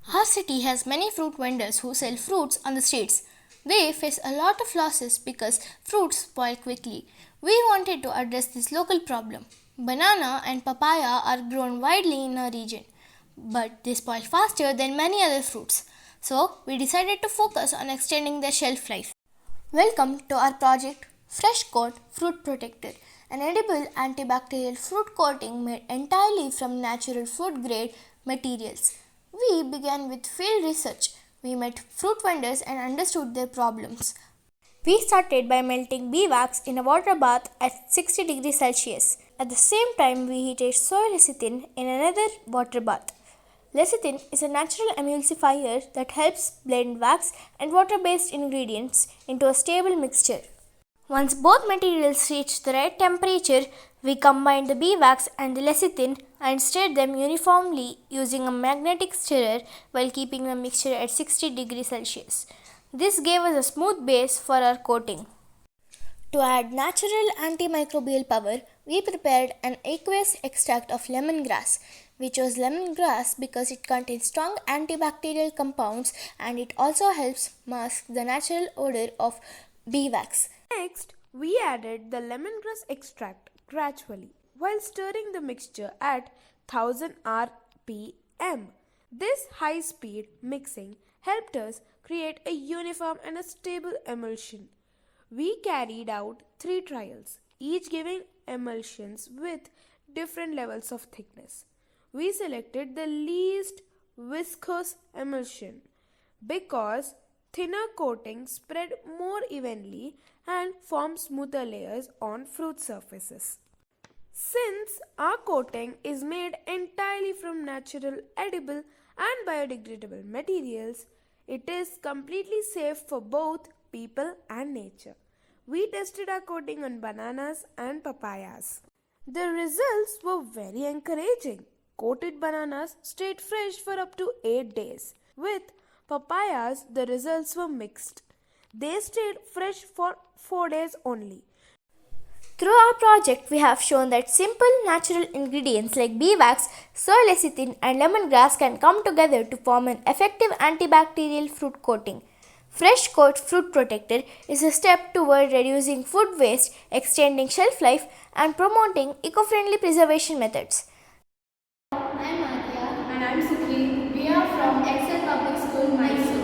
Our city has many fruit vendors who sell fruits on the streets. They face a lot of losses because fruits spoil quickly. We wanted to address this local problem. Banana and papaya are grown widely in our region, but they spoil faster than many other fruits. So, we decided to focus on extending their shelf life. Welcome to our project Fresh Coat Fruit Protector, an edible antibacterial fruit coating made entirely from natural food grade materials. We began with field research. We met fruit vendors and understood their problems. We started by melting beeswax in a water bath at 60 degrees Celsius. At the same time, we heated soy lecithin in another water bath. Lecithin is a natural emulsifier that helps blend wax and water based ingredients into a stable mixture. Once both materials reached the right temperature, we combined the beeswax and the lecithin and stirred them uniformly using a magnetic stirrer while keeping the mixture at 60 degrees Celsius. This gave us a smooth base for our coating. To add natural antimicrobial power, we prepared an aqueous extract of lemongrass. We chose lemongrass because it contains strong antibacterial compounds and it also helps mask the natural odor of beeswax. Next, we added the lemongrass extract gradually while stirring the mixture at 1000 rpm. This high speed mixing helped us create a uniform and a stable emulsion. We carried out 3 trials, each giving emulsions with different levels of thickness. We selected the least viscous emulsion because thinner coating spread more evenly and formed smoother layers on fruit surfaces. Since our coating is made entirely from natural, edible, and biodegradable materials, it is completely safe for both people and nature. We tested our coating on bananas and papayas. The results were very encouraging. Coated bananas stayed fresh for up to 8 days. With papayas, the results were mixed. They stayed fresh for 4 days only. Through our project, we have shown that simple natural ingredients like beeswax, soy lecithin, and lemongrass can come together to form an effective antibacterial fruit coating. Fresh Coat Fruit Protector is a step toward reducing food waste, extending shelf life, and promoting eco-friendly preservation methods. I'm Adya. And I'm Sukhi. We are from Excel Public School, Mysore.